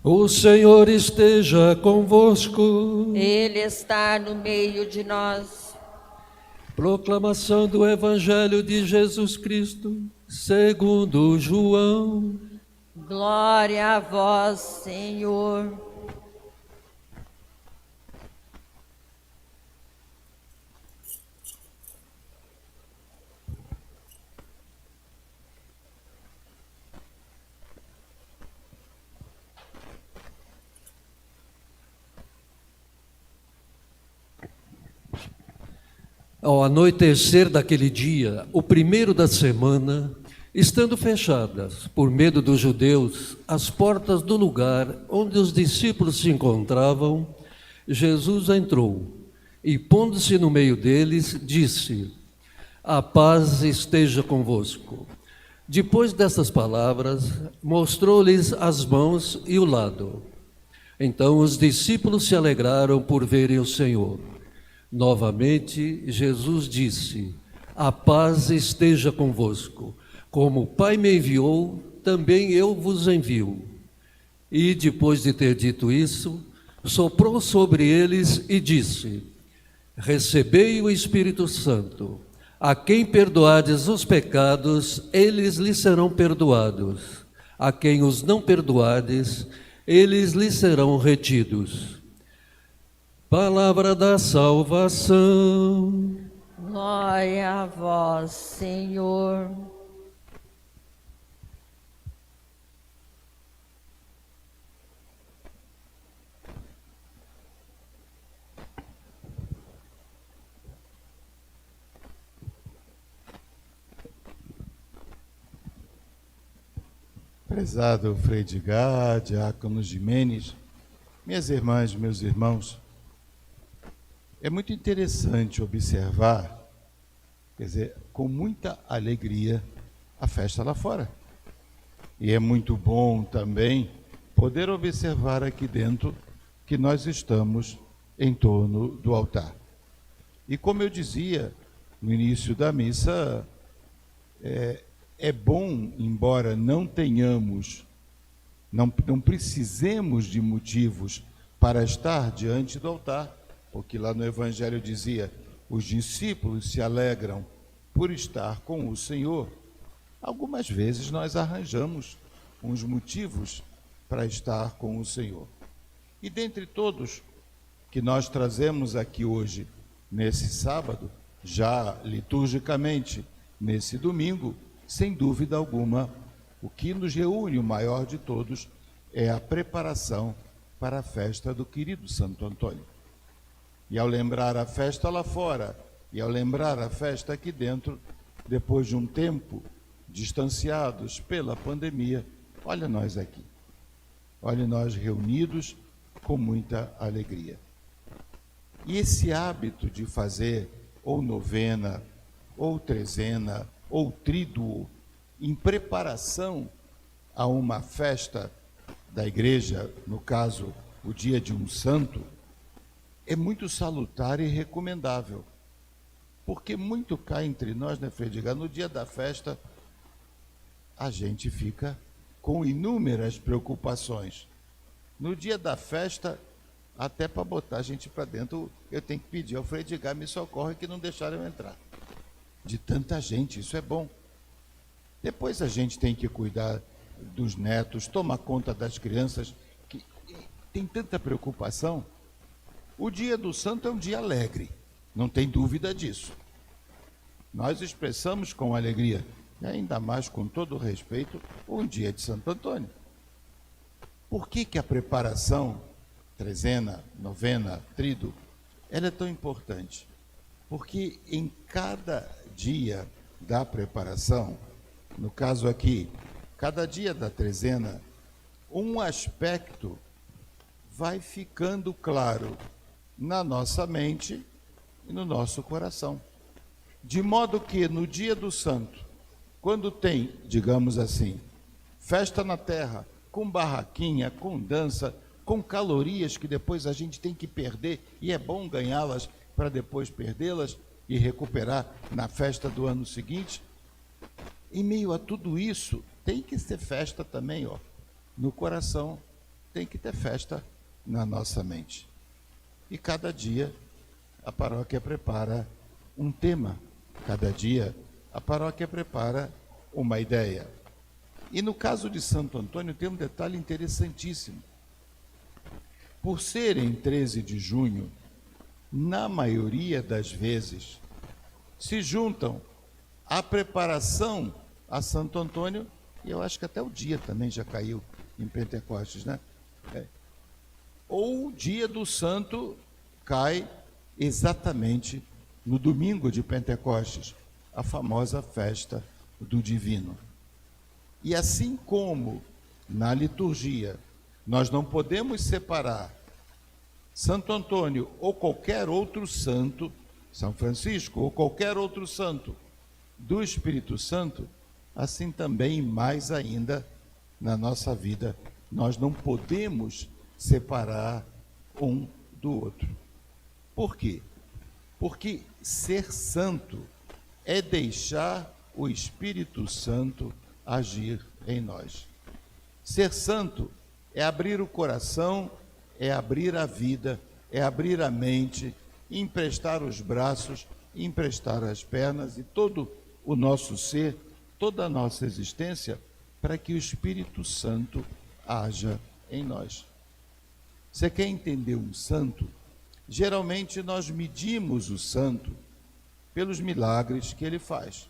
O Senhor esteja convosco. Ele está no meio de nós. Proclamação do Evangelho de Jesus Cristo, segundo João. Glória a vós, Senhor. Ao anoitecer daquele dia, o primeiro da semana, estando fechadas, por medo dos judeus, as portas do lugar onde os discípulos se encontravam, Jesus entrou e, pondo-se no meio deles, disse: "A paz esteja convosco." Depois dessas palavras, mostrou-lhes as mãos e o lado. Então os discípulos se alegraram por verem o Senhor. Novamente, Jesus disse: "A paz esteja convosco. Como o Pai me enviou, também eu vos envio." E, depois de ter dito isso, soprou sobre eles e disse: "Recebei o Espírito Santo. A quem perdoardes os pecados, eles lhes serão perdoados. A quem os não perdoardes, eles lhes serão retidos." Palavra da salvação. Glória a vós, Senhor. Prezado Frei Edgar, Diácono Jimenez, minhas irmãs, meus irmãos, é muito interessante observar, quer dizer, com muita alegria, a festa lá fora. E é muito bom também poder observar aqui dentro que nós estamos em torno do altar. E como eu dizia no início da missa, é bom, embora não tenhamos, não precisemos de motivos para estar diante do altar, porque lá no Evangelho dizia, os discípulos se alegram por estar com o Senhor. Algumas vezes nós arranjamos uns motivos para estar com o Senhor. E dentre todos que nós trazemos aqui hoje, nesse sábado, já liturgicamente, nesse domingo, sem dúvida alguma, o que nos reúne, o maior de todos, é a preparação para a festa do querido Santo Antônio. E ao lembrar a festa lá fora, e ao lembrar a festa aqui dentro, depois de um tempo distanciados pela pandemia, olha nós aqui, olha nós reunidos com muita alegria. E esse hábito de fazer ou novena, ou trezena, ou tríduo, em preparação a uma festa da igreja, no caso, o dia de um santo, é muito salutar e recomendável. Porque muito cá entre nós, né, Frei Edgar, no dia da festa, a gente fica com inúmeras preocupações. No dia da festa, até para botar a gente para dentro, eu tenho que pedir ao Frei Edgar, me socorre que não deixaram eu entrar. De tanta gente, isso é bom. Depois a gente tem que cuidar dos netos, tomar conta das crianças, que tem tanta preocupação. O dia do santo é um dia alegre, não tem dúvida disso. Nós expressamos com alegria, e ainda mais com todo o respeito, um dia de Santo Antônio. Por que a preparação, trezena, novena, tríduo, ela é tão importante? Porque em cada dia da preparação, no caso aqui, cada dia da trezena, um aspecto vai ficando claro na nossa mente e no nosso coração. De modo que no dia do santo, quando tem, digamos assim, festa na terra, com barraquinha, com dança, com calorias que depois a gente tem que perder, e é bom ganhá-las para depois perdê-las e recuperar na festa do ano seguinte, em meio a tudo isso, tem que ser festa também, no coração. tem que ter festa na nossa mente. E cada dia a paróquia prepara um tema, cada dia a paróquia prepara uma ideia. E no caso de Santo Antônio tem um detalhe interessantíssimo. Por ser em 13 de junho, na maioria das vezes, se juntam a preparação a Santo Antônio, e eu acho que até o dia também já caiu em Pentecostes, né? Ou o dia do santo cai exatamente no domingo de Pentecostes, a famosa festa do Divino. E assim como na liturgia nós não podemos separar Santo Antônio ou qualquer outro santo, São Francisco ou qualquer outro santo, do Espírito Santo, assim também, mais ainda, na nossa vida, nós não podemos separar um do outro. Por quê? Porque ser santo é deixar o Espírito Santo agir em nós. Ser santo é abrir o coração, é abrir a vida, é abrir a mente, emprestar os braços, emprestar as pernas e todo o nosso ser, toda a nossa existência, para que o Espírito Santo haja em nós. Você quer entender um santo? Geralmente nós medimos o santo pelos milagres que ele faz.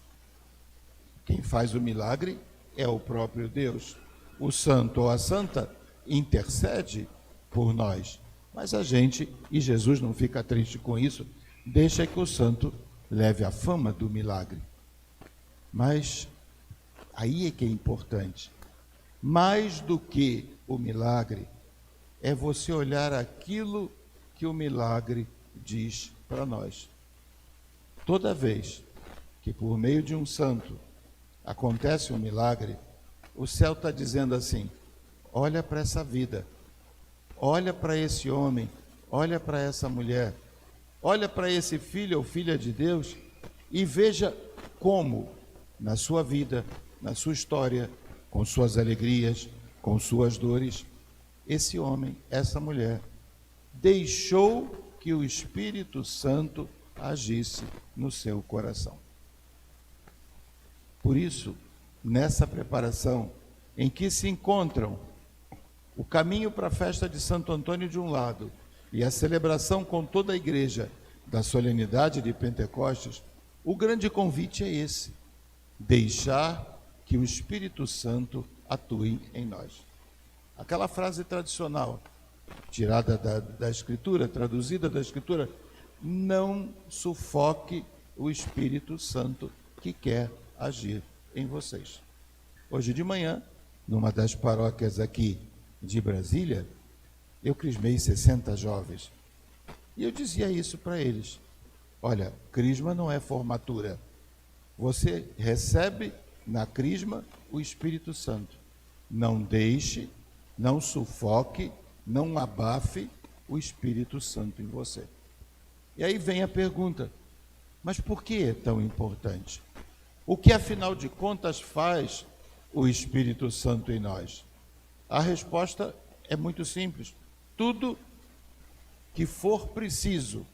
Quem faz o milagre é o próprio Deus. O santo ou a santa intercede por nós. Mas a gente, e Jesus não fica triste com isso, deixa que o santo leve a fama do milagre. Mas aí é que é importante. Mais do que o milagre, é você olhar aquilo que o milagre diz para nós. Toda vez que por meio de um santo acontece um milagre, o céu está dizendo assim: olha para essa vida, olha para esse homem, olha para essa mulher, olha para esse filho ou filha de Deus e veja como, na sua vida, na sua história, com suas alegrias, com suas dores, esse homem, essa mulher, deixou que o Espírito Santo agisse no seu coração. Por isso, nessa preparação em que se encontram o caminho para a festa de Santo Antônio de um lado e a celebração com toda a igreja da solenidade de Pentecostes, o grande convite é esse: deixar que o Espírito Santo atue em nós. Aquela frase tradicional, tirada da Escritura, traduzida da Escritura: não sufoque o Espírito Santo que quer agir em vocês. Hoje de manhã, numa das paróquias aqui de Brasília, eu crismei 60 jovens. E eu dizia isso para eles: olha, crisma não é formatura. Você recebe na crisma o Espírito Santo. Não deixe, não sufoque, não abafe o Espírito Santo em você. E aí vem a pergunta: mas por que é tão importante? O que, afinal de contas, faz o Espírito Santo em nós? A resposta é muito simples: tudo que for preciso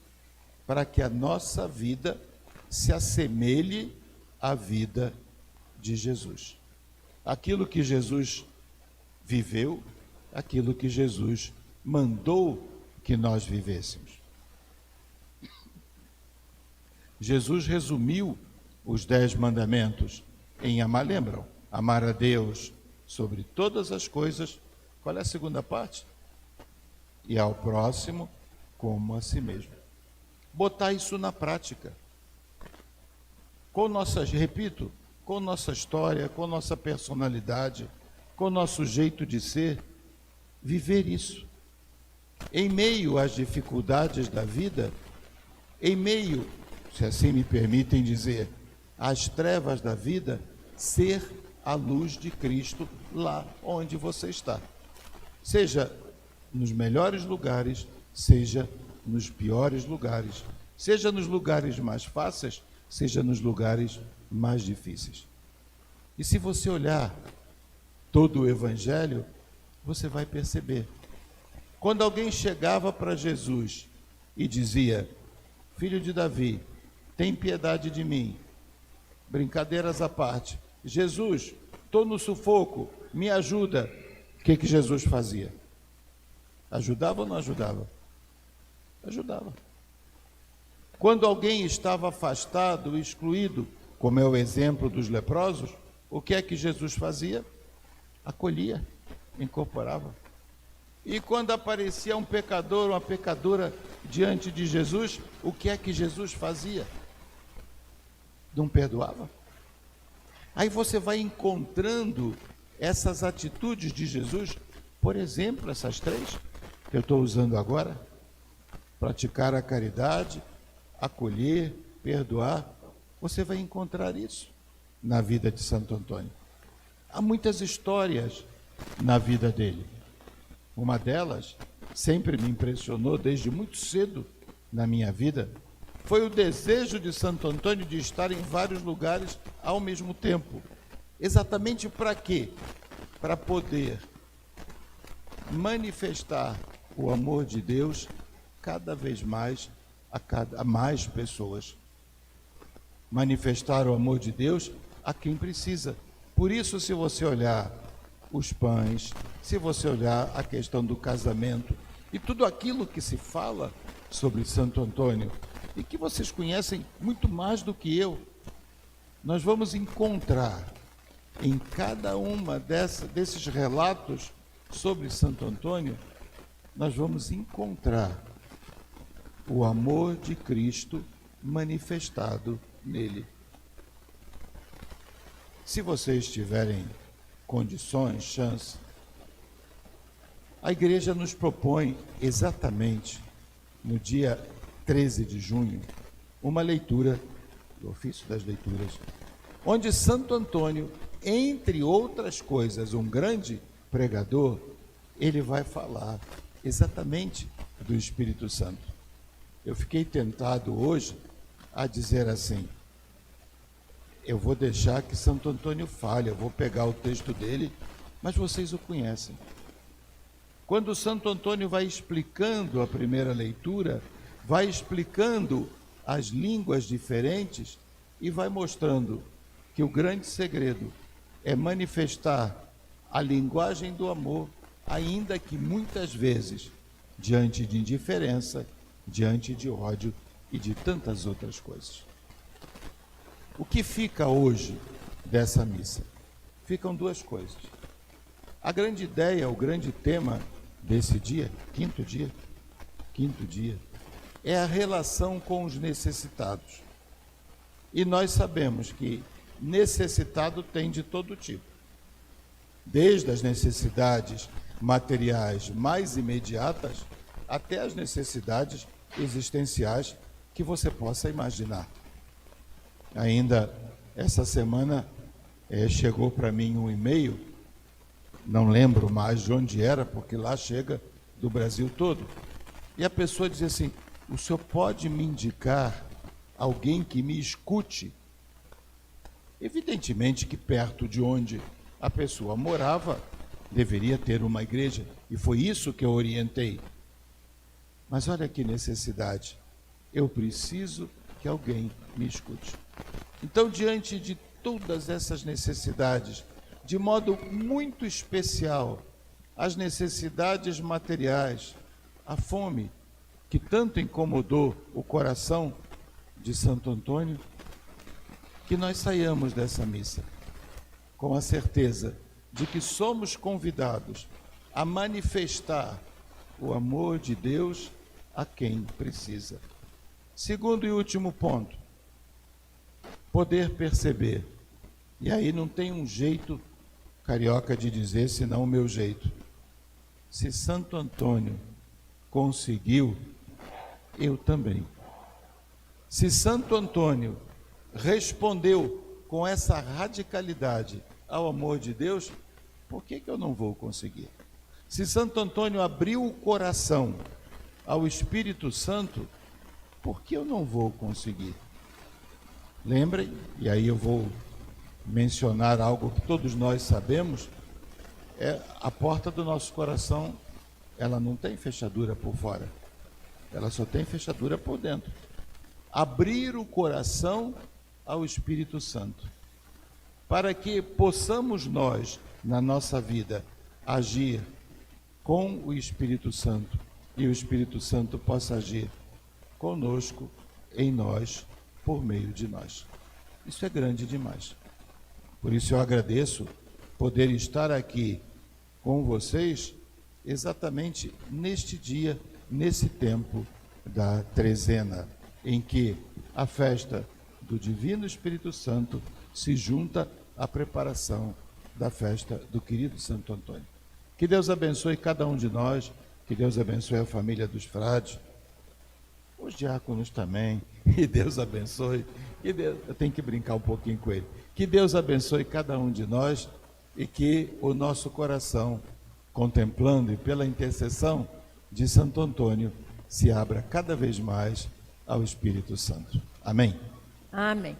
para que a nossa vida se assemelhe à vida de Jesus. Aquilo que Jesus viveu, aquilo que Jesus mandou que nós vivêssemos. Jesus resumiu os 10 mandamentos em amar, lembram? Amar a Deus sobre todas as coisas. Qual é a segunda parte? E ao próximo como a si mesmo. Botar isso na prática. Com nossas, repito, com nossa história, com nossa personalidade, com nosso jeito de ser, viver isso. Em meio às dificuldades da vida, em meio, se assim me permitem dizer, às trevas da vida, ser a luz de Cristo lá onde você está. Seja nos melhores lugares, seja nos piores lugares, seja nos lugares mais fáceis, seja nos lugares mais difíceis. E se você olhar todo o Evangelho, você vai perceber Quando alguém chegava para Jesus e dizia: filho de Davi, tem piedade de mim. Brincadeiras à parte. Jesus, estou no sufoco, me ajuda. O que Jesus fazia? Ajudava ou não ajudava? Ajudava. Quando alguém estava afastado, excluído, como é o exemplo dos leprosos, o que é que Jesus fazia? Acolhia, incorporava. E quando aparecia um pecador, uma pecadora diante de Jesus, o que é que Jesus fazia? Não perdoava? Aí você vai encontrando essas atitudes de Jesus, por exemplo, essas 3 que eu estou usando agora: praticar a caridade, acolher, perdoar. Você vai encontrar isso na vida de Santo Antônio. Há muitas histórias na vida dele. Uma delas sempre me impressionou desde muito cedo na minha vida, foi o desejo de Santo Antônio de estar em vários lugares ao mesmo tempo. Exatamente para quê? Para poder manifestar o amor de Deus cada vez mais a mais pessoas. Manifestar o amor de Deus a quem precisa. Por isso, se você olhar os pães, se você olhar a questão do casamento e tudo aquilo que se fala sobre Santo Antônio, e que vocês conhecem muito mais do que eu, nós vamos encontrar em cada uma desses relatos sobre Santo Antônio, nós vamos encontrar o amor de Cristo manifestado nele. Se vocês tiverem condições, chance, a igreja nos propõe exatamente no dia 13 de junho uma leitura do Ofício das Leituras, onde Santo Antônio, entre outras coisas, um grande pregador, ele vai falar exatamente do Espírito Santo. Eu fiquei tentado hoje a dizer assim: eu vou deixar que Santo Antônio fale, eu vou pegar o texto dele, mas vocês o conhecem. Quando Santo Antônio vai explicando a primeira leitura, vai explicando as línguas diferentes e vai mostrando que o grande segredo é manifestar a linguagem do amor, ainda que muitas vezes diante de indiferença, diante de ódio e de tantas outras coisas. O que fica hoje dessa missa? Ficam 2 coisas. A grande ideia, o grande tema desse dia, quinto dia, é a relação com os necessitados. E nós sabemos que necessitado tem de todo tipo. Desde as necessidades materiais mais imediatas, até as necessidades existenciais que você possa imaginar. Ainda essa semana chegou para mim um e-mail, não lembro mais de onde era, porque lá chega do Brasil todo, e a pessoa dizia assim: o senhor pode me indicar alguém que me escute? Evidentemente que perto de onde a pessoa morava deveria ter uma igreja, e foi isso que eu orientei. Mas olha que necessidade, eu preciso que alguém me escute. Então, diante de todas essas necessidades, de modo muito especial, as necessidades materiais, a fome, que tanto incomodou o coração de Santo Antônio, que nós saiamos dessa missa com a certeza de que somos convidados a manifestar o amor de Deus a quem precisa. Segundo e último ponto, poder perceber. E aí não tem um jeito carioca de dizer senão o meu jeito. Se Santo Antônio conseguiu, eu também. Se Santo Antônio respondeu com essa radicalidade ao amor de Deus, por que eu não vou conseguir? Se Santo Antônio abriu o coração ao Espírito Santo, por que eu não vou conseguir? Lembrem, e aí eu vou mencionar algo que todos nós sabemos, a porta do nosso coração ela não tem fechadura por fora, ela só tem fechadura por dentro. Abrir o coração ao Espírito Santo, para que possamos nós, na nossa vida, agir com o Espírito Santo e o Espírito Santo possa agir conosco, em nós, por meio de nós. Isso é grande demais. Por isso eu agradeço poder estar aqui com vocês exatamente neste dia, nesse tempo da trezena, em que a festa do Divino Espírito Santo se junta à preparação da festa do querido Santo Antônio. Que Deus abençoe cada um de nós, que Deus abençoe a família dos frades, os diáconos também, que Deus abençoe, eu tenho que brincar um pouquinho com ele, que Deus abençoe cada um de nós e que o nosso coração, contemplando e pela intercessão de Santo Antônio, se abra cada vez mais ao Espírito Santo. Amém? Amém.